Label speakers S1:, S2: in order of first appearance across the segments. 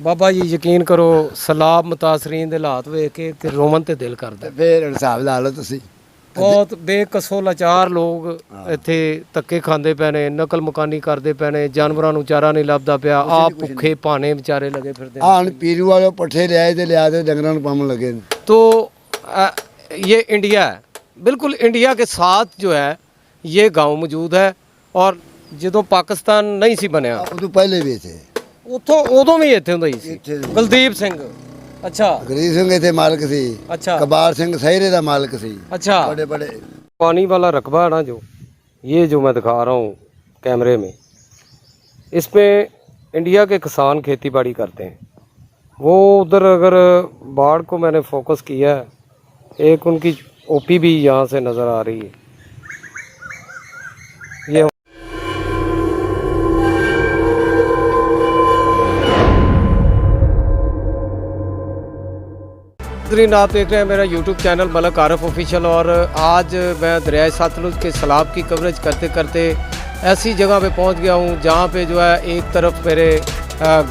S1: ਬਾਬਾ ਜੀ ਯਕੀਨ ਕਰੋ ਸਲਾਬ ਮੁਤਾਸਰੀਨ ਦੇ ਹਾਲਾਤ ਵੇਖ ਕੇ ਤੇ ਰੋਵਨ ਤੇ ਦਿਲ ਕਰਦਾ।
S2: ਫਿਰ ਹਿਸਾਬ ਲਾ ਲਓ ਤੁਸੀਂ।
S1: ਬਹੁਤ ਬੇਕਸੋ ਲਾਚਾਰ ਲੋਕ ਇੱਥੇ ਧੱਕੇ ਖਾਂਦੇ ਪਏ ਨੇ, ਨਕਲ ਮਕਾਨੀ ਕਰਦੇ ਪਏ ਨੇ, ਜਾਨਵਰਾਂ ਨੂੰ ਚਾਰਾ ਨਹੀਂ ਲੱਭਦਾ ਪਿਆ, ਆਪ ਭੁੱਖੇ ਭਾਣੇ ਵਿਚਾਰੇ ਲਗੇ ਫਿਰਦੇ ਨੇ।
S2: ਹੁਣ ਪੀਰੂ वाले पट्ठे लिया ते डंगरों को पावन लगे।
S1: तो ये इंडिया है, बिल्कुल इंडिया के साथ जो है ये गांव मौजूद है। और ਜਦੋਂ ਪਾਕਿਸਤਾਨ ਨਹੀਂ ਸੀ ਬਣਿਆ
S2: उदों पहले भी थे,
S1: ਉਦੋਂ ਵੀ ਇੱਥੇ ਹੁੰਦਾ ਹੀ ਸੀ।
S2: ਇੱਥੇ ਵੀ।
S1: ਕੁਲਦੀਪ ਸਿੰਘ अच्छा
S2: गरीब सिंह इतने मालिक सी,
S1: अच्छा
S2: कबार सिंह सहीरे का मालिक सी।
S1: अच्छा
S2: बड़े बड़े
S1: पानी वाला रकबा है ना, जो ये जो मैं दिखा रहा हूँ कैमरे में, इसमें इंडिया के किसान खेती बाड़ी करते हैं। वो उधर अगर बाढ़ को मैंने फोकस किया है, एक उनकी ओपी भी यहाँ से नज़र आ रही है। ये आप देख रहे हैं मेरा YouTube चैनल मलक आरफ ऑफिशियल। और आज मैं दरियाए सतलुज के सैलाब की कवरेज करते करते ऐसी जगह पे पहुंच गया हूं जहां पे जो है एक तरफ मेरे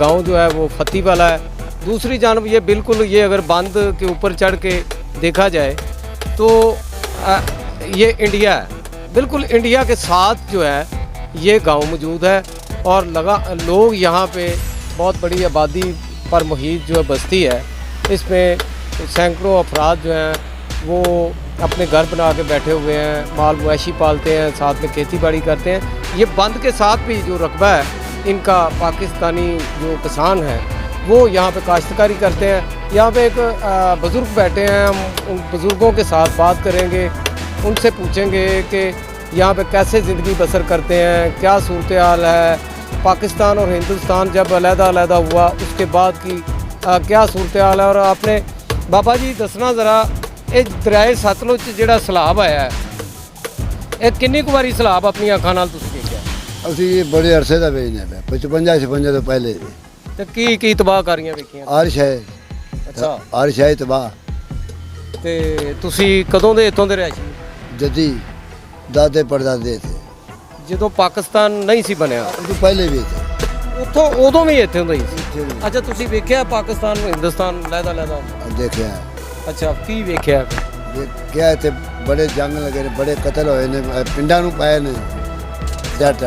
S1: गांव जो है वो फती वाला है, दूसरी जानब ये बिल्कुल ये अगर बंद के ऊपर चढ़ के देखा जाए तो ये इंडिया है, बिल्कुल इंडिया के साथ जो है ये गाँव मौजूद है। और लोग यहाँ पे बहुत बड़ी आबादी पर मुहित जो है बस्ती है, इसमें सैकड़ों अफराद जो हैं वो अपने घर बना के बैठे हुए हैं, माल मवेशी पालते हैं, साथ में खेती बाड़ी करते हैं। ये बंद के साथ भी जो रकबा है इनका, पाकिस्तानी जो किसान हैं वो यहाँ पे काश्तकारी करते हैं। यहाँ पे एक बुज़ुर्ग बैठे हैं, हम उन बुज़ुर्गों के साथ बात करेंगे, उनसे पूछेंगे कि यहाँ पे कैसे ज़िंदगी बसर करते हैं, क्या सूरत हाल है, पाकिस्तान और हिंदुस्तान जब अलहदा हुआ उसके बाद की क्या सूरत हाल है। और आपने बाबा जी दसना जरा, ये दरियाए सतलुज ਜਿਹੜਾ ਸਲਾਬ ਆਇਆ ਹੈ, ਇਹ ਕਿੰਨੀ ਕੁ ਵਾਰੀ ਸਲਾਬ ਆਪਣੀਆਂ ਅੱਖਾਂ ਨਾਲ ਤੁਸੀਂ ਦੇਖਿਆ?
S2: ਅਸੀਂ बड़े अरसे का भेजने पे 55 तो पहले
S1: ਤੇ ਕੀ ਤਬਾਹਕਾਰੀਆਂ ਵੇਖੀਆਂ?
S2: आरिश है,
S1: ਅੱਛਾ,
S2: आरिश है तबाह।
S1: ਤੇ ਤੁਸੀਂ ਕਦੋਂ ਦੇ ਇੱਥੋਂ ਦੇ ਰਹਿਸ਼ੀ?
S2: जदी दादे परदादे थे,
S1: ਜਦੋਂ ਪਾਕਿਸਤਾਨ ਨਹੀਂ ਸੀ ਬਣਿਆ
S2: उदों पहले भी थे।
S1: ਉਦੋਂ ਵੀ ਇੱਥੇ ਹੁੰਦਾ ਹੀ ਸੀ। ਅੱਛਾ, ਤੁਸੀਂ ਵੇਖਿਆ ਪਾਕਿਸਤਾਨ ਨੂੰ ਹਿੰਦੁਸਤਾਨ ਲਹਿਦਾ ਹੁੰਦਾ?
S2: देखा
S1: ਅੱਛਾ, ਕੀ ਵੇਖਿਆ?
S2: क्या इतने बड़े जंग लगे ने, बड़े कतल होए ने, पिंडा नूं पाए ने जट।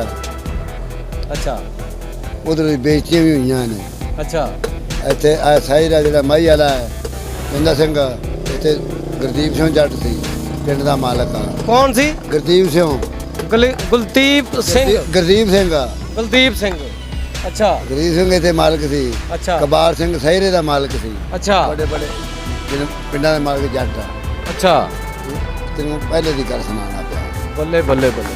S1: ਅੱਛਾ
S2: उधर बेइज्जतियां भी हुई ने।
S1: ਅੱਛਾ
S2: इतने साहिरा जो माई वाला है बंदा सिंह, इतने गुरदीप सिंह जट सी पिंड का मालक।
S1: ਕੌਣ ਸੀ?
S2: गुरदीप सिंह,
S1: ਗੁਲਦੀਪ ਸਿੰਘ।
S2: गुरदीप सिंह,
S1: ਕੁਲਦੀਪ ਸਿੰਘ। ਅੱਛਾ
S2: गुरदीप सिंह इतने मालिक सी।
S1: ਅੱਛਾ
S2: कबार सिंह सहीरे का मालिक सी।
S1: ਅੱਛਾ
S2: बड़े बड़े पिंडा के मालिक जट।
S1: ਅੱਛਾ
S2: तेन पहले की गल सुनाना पिया।
S1: ਬੱਲੇ ਬੱਲੇ ਬੱਲੇ।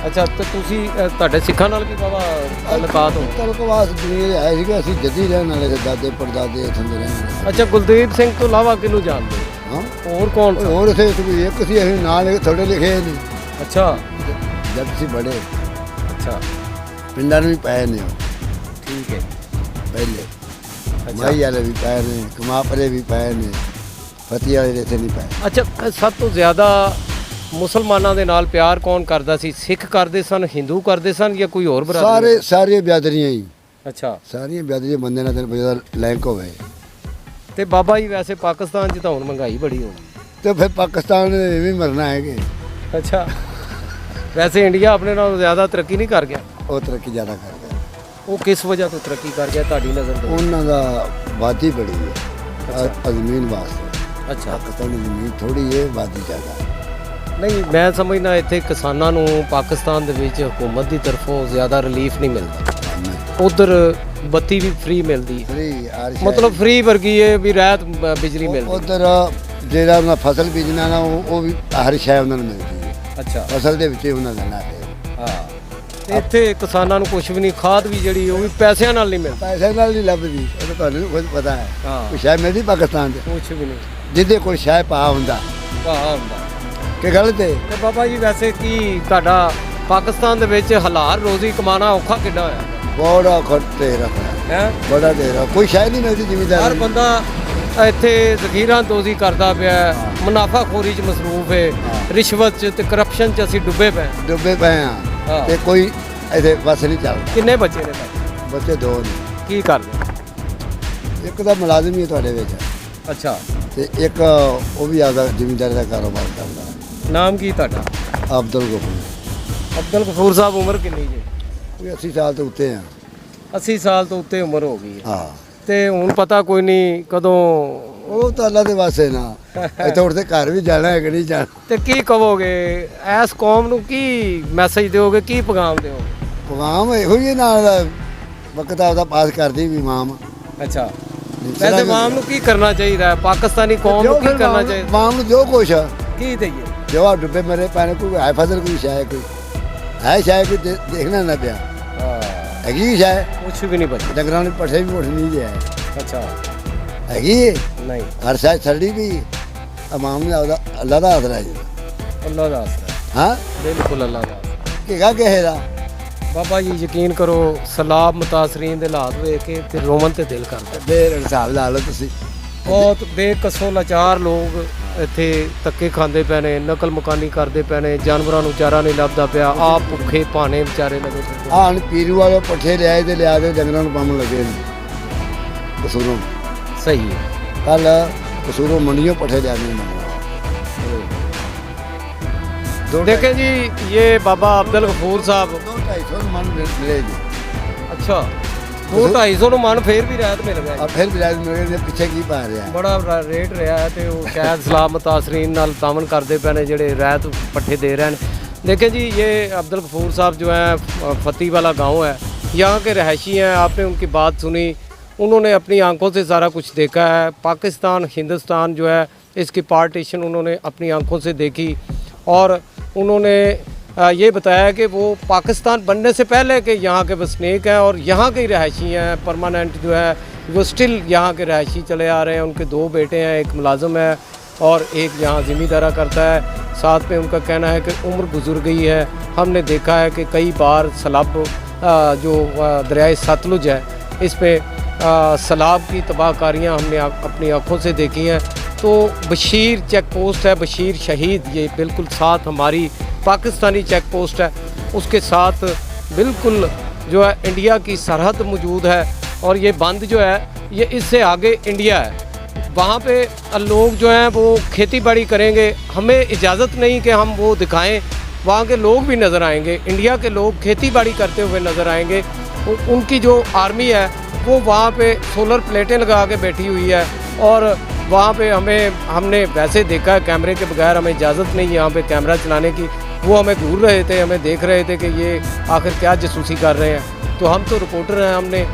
S1: ਅੱਛਾ, ਤੇ ਤੁਸੀਂ ਤੁਹਾਡੇ ਸਿੱਖਾਂ ਨਾਲ ਵੀ ਬਾਬਾ ਤਾਲੁਕਾਤ ਹੋ?
S2: ਤਲਕਵਾਸ ਦੁਨੀਆ ਆਏ ਸੀਗੇ, ਅਸੀਂ ਜੱਦੀ ਰਹਿਣ ਵਾਲੇ ਸੀ, ਦਾਦੇ ਪੜਦਾਦੇ ਇੱਥੋਂ ਦੇ ਰਹਿਣ ਵਾਲੇ।
S1: ਅੱਛਾ, ਗੁਲਦੀਪ ਸਿੰਘ ਤੋਂ ਇਲਾਵਾ ਕਿਹਨੂੰ ਜਾਣਦੇ ਹੋ?
S2: ਹਾਂ,
S1: ਹੋਰ ਕੌਣ ਸੀ?
S2: ਹੋਰ ਇੱਥੇ ਕੋਈ ਇੱਕ ਸੀ, ਅਸੀਂ ਨਾਲ ਥੋੜੇ ਲਿਖੇ ਨਹੀਂ।
S1: ਅੱਛਾ
S2: ਜੱਟ ਸੀ ਬੜੇ,
S1: ਅੱਛਾ
S2: ਪਿੰਡਾਂ ਨੂੰ ਵੀ ਪਏ ਨੇ ਉਹ
S1: ਠੀਕ ਹੈ।
S2: ਪਹਿਲੇ।
S1: ਅੱਛਾ
S2: ਮਾਈ ਵਾਲੇ ਵੀ ਪਏ ਨੇ, ਕਮਾਪਰੇ ਵੀ ਪਏ ਨੇ, ਫਤੀ ਵਾਲੇ ਇੱਥੇ ਨਹੀਂ ਪਏ।
S1: ਅੱਛਾ, ਸਭ ਤੋਂ ਜ਼ਿਆਦਾ ਮੁਸਲਮਾਨਾਂ ਦੇ ਨਾਲ ਪਿਆਰ ਕੌਣ ਕਰਦਾ ਸੀ? ਸਿੱਖ ਕਰਦੇ ਸਨ, ਹਿੰਦੂ ਕਰਦੇ ਸਨ, ਜਾਂ ਕੋਈ ਹੋਰ ਬਰਾਦਰੀ?
S2: ਸਾਰੀਆਂ ਬਿਆਦਰੀਆਂ ਹੀ,
S1: ਅੱਛਾ,
S2: ਸਾਰੀਆਂ ਬਿਆਦਰੀਆਂ ਬੰਦੇ ਨਾਲ ਜਦੋਂ ਲਿੰਕ ਹੋਵੇ।
S1: ਤੇ ਬਾਬਾ ਜੀ ਵੈਸੇ ਪਾਕਿਸਤਾਨ 'ਚ ਤਾਂ ਹੁਣ ਮਹਿੰਗਾਈ ਬੜੀ ਹੋ ਗਈ,
S2: ਤੇ ਫਿਰ ਪਾਕਿਸਤਾਨ ਨੇ ਵੀ ਮਰਨਾ ਹੈਗੇ।
S1: ਅੱਛਾ, ਵੈਸੇ ਇੰਡੀਆ ਆਪਣੇ ਨਾਲੋਂ ਜ਼ਿਆਦਾ ਤਰੱਕੀ ਨਹੀਂ ਕਰ ਗਿਆ?
S2: ਉਹ ਤਰੱਕੀ ਜ਼ਿਆਦਾ ਕਰ ਗਿਆ।
S1: ਉਹ ਕਿਸ ਵਜ੍ਹਾ ਤੋਂ ਤਰੱਕੀ ਕਰ ਗਿਆ ਤੁਹਾਡੀ ਨਜ਼ਰ ਤੋਂ?
S2: ਉਹਨਾਂ ਦਾ ਵਾਦੀ ਬੜੀ ਹੈ ਜ਼ਮੀਨ ਵਾਸਤੇ।
S1: ਅੱਛਾ,
S2: ਪਾਕਿਸਤਾਨ ਦੀ ਜ਼ਮੀਨ ਥੋੜੀ ਹੈ, ਵਾਦੀ ਜ਼ਿਆਦਾ।
S1: ਨਹੀਂ, ਮੈਂ ਸਮਝਦਾ ਇੱਥੇ ਕਿਸਾਨਾਂ ਨੂੰ ਪਾਕਿਸਤਾਨ ਦੇ ਵਿੱਚ ਹਕੂਮਤ ਦੀ ਤਰਫੋਂ ਜ਼ਿਆਦਾ ਰਿਲੀਫ ਨਹੀਂ ਮਿਲਦਾ। ਉਧਰ ਬੱਤੀ ਵੀ ਫ੍ਰੀ ਮਿਲਦੀ ਹੈ,
S2: ਫ੍ਰੀ
S1: ਮਤਲਬ ਫ੍ਰੀ ਵਰਗੀ ਹੈ ਵੀ ਰਾਤ ਬਿਜਲੀ ਮਿਲਦੀ।
S2: ਉਧਰ ਜਿਹੜਾ ਉਹਨਾਂ ਫਸਲ ਬੀਜਣਾ ਨਾ, ਉਹ ਵੀ ਹਰ ਸ਼ੈ ਉਹਨਾਂ ਨੂੰ ਮਿਲਦੀ ਹੈ।
S1: ਅੱਛਾ,
S2: ਫਸਲ ਦੇ ਵਿੱਚ ਹੀ ਉਹਨਾਂ ਦਾ ਨਾਂ ਹੈ।
S1: ਹਾਂ, ਤੇ ਇੱਥੇ ਕਿਸਾਨਾਂ ਨੂੰ ਕੁਝ ਵੀ ਨਹੀਂ, ਖਾਦ ਵੀ ਜਿਹੜੀ ਉਹ ਵੀ ਪੈਸਿਆਂ ਨਾਲ ਨਹੀਂ ਮਿਲਦੀ।
S2: ਪੈਸੇ ਨਾਲ ਨਹੀਂ ਲੱਭਦੀ, ਉਹ ਤਾਂ ਤੁਹਾਨੂੰ ਖੁਦ ਪਤਾ ਹੈ।
S1: ਹਾਂ,
S2: ਕੋਈ ਸ਼ੈ ਮਿਲਦੀ ਪਾਕਿਸਤਾਨ 'ਚ?
S1: ਕੁਝ ਵੀ ਨਹੀਂ,
S2: ਜਿੱਦੇ ਕੋਈ ਸ਼ੈ ਪਾ ਹੁੰਦਾ
S1: ਵਾਹ ਹੁੰਦਾ
S2: ਕਿ ਗਲਤ ਹੈ।
S1: ਤੇ ਬਾਬਾ ਜੀ ਵੈਸੇ ਕੀ ਤੁਹਾਡਾ ਪਾਕਿਸਤਾਨ ਦੇ ਵਿੱਚ ਹਲਾਲ ਰੋਜ਼ੀ ਕਮਾਣਾ ਔਖਾ ਕਿੱਡਾ ਹੋਇਆ?
S2: ਬੜਾ ਖੱਟੇ ਰੱਖਣਾ
S1: ਹੈ,
S2: ਬੜਾ ਦੇਰ ਕੋਈ ਸ਼ੈ ਨਹੀਂ ਮਿਲਦੀ ਜ਼ਿਮੀਦਾਰ।
S1: ਹਰ ਬੰਦਾ ਇੱਥੇ ਜ਼ਖੀਰਾਂ ਦੋਜ਼ੀ ਕਰਦਾ ਪਿਆ, ਮੁਨਾਫਾਖੋਰੀ 'ਚ ਮਸਰੂਫ ਹੈ, ਰਿਸ਼ਵਤ 'ਚ ਤੇ ਕਰਪਸ਼ਨ 'ਚ ਅਸੀਂ ਡੁੱਬੇ
S2: ਪਏ ਹਾਂ। ਤੇ ਕੋਈ ਇੱਥੇ ਬਸ ਨਹੀਂ ਚੱਲਦਾ।
S1: ਕਿੰਨੇ ਬੱਚੇ ਨੇ ਤੁਹਾਡੇ?
S2: ਬੱਚੇ ਦੋ ਨੇ।
S1: ਕੀ ਕਰਦੇ?
S2: ਇੱਕ ਤਾਂ ਮੁਲਾਜ਼ਮ ਹੀ ਹੈ ਤੁਹਾਡੇ ਵਿੱਚ
S1: ਅੱਛਾ,
S2: ਤੇ ਇੱਕ ਉਹ ਵੀ ਆਪਦਾ ਜ਼ਿਮੀਂਦਾਰੀ ਦਾ ਕਾਰੋਬਾਰ ਕਰਦਾ।
S1: ਨਾਮ ਕੀ ਤੁਹਾਡਾ?
S2: ਅਬਦੁਲ ਗਫੂਰ।
S1: ਅਬਦੁਲ ਗਫੂਰ ਸਾਹਿਬ, ਉਮਰ ਕਿੰਨੀ ਜੀ?
S2: ਕੋਈ 80 ਸਾਲ ਤੋਂ ਉੱਤੇ ਆ।
S1: 80 ਸਾਲ ਤੋਂ ਉੱਤੇ ਉਮਰ ਹੋ ਗਈ ਹੈ।
S2: ਹਾਂ,
S1: ਤੇ ਹੁਣ ਪਤਾ ਕੋਈ ਨਹੀਂ ਕਦੋਂ।
S2: ਉਹ ਤਾਂ ਅੱਲਾ ਦੇ ਵਾਸਤੇ ਨਾ, ਇੱਥੇ ਉੱਠਦੇ ਘਰ ਵੀ ਜਾਣਾ ਹੈ ਕਿ ਨਹੀਂ ਜਾਣਾ।
S1: ਤੇ ਕੀ ਕਹੋਗੇ ਇਸ ਕੌਮ ਨੂੰ, ਕੀ ਮੈਸੇਜ ਦਿਓਗੇ, ਕੀ ਪੈਗਾਮ ਦਿਓਗੇ?
S2: ਪੈਗਾਮ ਇਹੋ ਹੀ ਹੈ, ਨਾਲ ਵਕਤ ਆਪਦਾ ਪਾਸ ਕਰਦੀ ਵੀ ਇਮਾਮ।
S1: ਅੱਛਾ, ਵੈਸੇ ਇਮਾਮ ਨੂੰ ਕੀ ਕਰਨਾ ਚਾਹੀਦਾ ਹੈ? ਪਾਕਿਸਤਾਨੀ ਕੌਮ ਨੂੰ ਕੀ ਕਰਨਾ ਚਾਹੀਦਾ?
S2: ਇਮਾਮ ਨੂੰ ਜੋ ਕੁਛ ਆ,
S1: ਕੀ ਦਈਏ?
S2: ਜੋ ਆ ਡੁੱਬੇ ਮਰੇ ਪੈਣੇ, ਕੋਈ ਹੈ ਫਸਲ, ਕੋਈ ਸ਼ਾਇਦ ਕੋਈ ਹੈ, ਸ਼ਾਇਦ ਕੋਈ ਦੇਖਣਾ ਨਾ ਪਿਆ ਹੈਗੀ ਸ਼ਾਇਦ।
S1: ਕੁਛ ਵੀ ਨਹੀਂ ਬਚਿਆ।
S2: ਡੰਗਰਾਂ ਨੂੰ ਪੱਠੇ ਵੀ ਉੱਠ ਨਹੀਂ ਦਿਆ।
S1: ਅੱਛਾ,
S2: ਹੈਗੀ
S1: ਨਹੀਂ,
S2: ਹਰ ਸ਼ਾਇਦ ਛੱਡੀ ਵੀ ਇਮਾਮ ਨੇ ਆਪਦਾ ਅੱਲਾ ਦਾ ਆਸਰਾ ਜੀ।
S1: ਅੱਲਾ ਦਾ ਆਸਰਾ।
S2: ਹਾਂ,
S1: ਬਿਲਕੁਲ ਅੱਲਾ ਦਾ ਆਸਰਾ।
S2: ਕਿਹਗਾ ਕਿਸੇ ਦਾ
S1: ਬਾਬਾ ਜੀ ਯਕੀਨ ਕਰੋ, ਸਲਾਬ ਮੁਤਾਸਰੀਨ ਦੇ ਹਾਲਾਤ ਵੇਖ ਕੇ ਤੇ ਰੋਮਨ ਤੇ ਦਿਲ ਕਰਦਾ।
S2: ਫੇਰ ਹਿਸਾਬ ਲਾ ਲਓ ਤੁਸੀਂ।
S1: ਬਹੁਤ ਬੇਕਸੋਂ ਲਾਚਾਰ ਲੋਕ ਇੱਥੇ ਧੱਕੇ ਖਾਂਦੇ ਪਏ ਨੇ, ਨਕਲ ਮਕਾਨੀ ਕਰਦੇ ਪਏ ਨੇ, ਜਾਨਵਰਾਂ ਨੂੰ ਚਾਰਾ ਨਹੀਂ ਲੱਭਦਾ ਪਿਆ, ਆਪ ਭੁੱਖੇ ਭਾਣੇ ਵਿਚਾਰੇ ਲੱਗੇ ਪਏ।
S2: ਆਹ ਹੁਣ ਪੀਰੂ ਵਾਲੇ ਪੱਠੇ ਲਿਆਏ ਤੇ ਲਿਆ ਕੇ ਡੰਗਰਾਂ ਨੂੰ ਪਾਉਣ ਲੱਗੇ ਨੇ ਕਸੂਰੋਂ।
S1: ਸਹੀ ਹੈ।
S2: ਕੱਲ ਕਸੂਰੋਂ ਮੰਡੀਆਂ ਪੱਠੇ ਲਿਆਣੇ ਨੇ।
S1: देखें जी, ये बाबा अब्दुल गफूर साहब।
S2: 250 मन मिले जी।
S1: अच्छा, 250 मन फिर भी रायत मिल गया।
S2: अब फिर भी रायत मिल गई, पीछे की पा रहा है।
S1: बड़ा रेट रहा है तो शायद सलाम मुतासरीन नाल तामन करते पे ने जेडे रायत पट्ठे दे रहे हैं। देखें जी, ये अब्दुल गफूर साहब जो है फती वाला गाँव है, यहाँ के रहायशी हैं। आपने उनकी बात सुनी, उन्होंने अपनी आंखों से सारा कुछ देखा है। पाकिस्तान हिंदुस्तान जो है इसकी पार्टीशन उन्होंने अपनी आंखों से देखी, और उन्होंने ये बताया कि वो पाकिस्तान बनने से पहले के यहाँ के वसनीक हैं और यहाँ के रहायशी हैं, परमानेंट जो है वो स्टिल यहाँ के रहायशी चले आ रहे हैं। उनके 2 बेटे हैं, एक मुलाजम है और एक यहाँ ज़मींदारा करता है। साथ में उनका कहना है कि उम्र गुजर गई है। हमने देखा है कि कई बार सैलाब जो दरियाए सतलुज है, इस पर सैलाब की तबाहकारियाँ हमने अपनी आँखों से देखी हैं। तो बशीर चेक पोस्ट है, बशीर शहीद, ये बिल्कुल साथ हमारी पाकिस्तानी चेक पोस्ट है, उसके साथ बिल्कुल जो है इंडिया की सरहद मौजूद है। और ये बंद जो है ये इससे आगे इंडिया है। वहाँ पे लोग जो हैं वो खेती बाड़ी करेंगे, हमें इजाज़त नहीं कि हम वो दिखाएं। वहाँ के लोग भी नज़र आएंगे, इंडिया के लोग खेती बाड़ी करते हुए नज़र आएंगे। उनकी जो आर्मी है वो वहाँ पे सोलर प्लेटें लगा के बैठी हुई है, और वहाँ पे हमने वैसे देखा है, कैमरे के बगैर हमें इजाज़त नहीं यहाँ पे कैमरा चलाने की। वो हमें घूर रहे थे, हमें देख रहे थे कि ये आखिर क्या जासूसी कर रहे हैं। तो हम तो रिपोर्टर हैं, हमने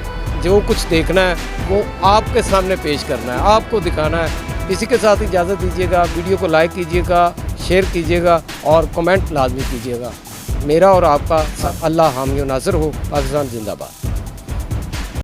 S1: जो कुछ देखना है वो आपके सामने पेश करना है, आपको दिखाना है। इसी के साथ इजाज़त दीजिएगा। वीडियो को लाइक कीजिएगा, शेयर कीजिएगा और कमेंट लाजमी कीजिएगा। मेरा और आपका अल्लाह हामी नासिर हो। पाकिस्तान जिंदाबाद।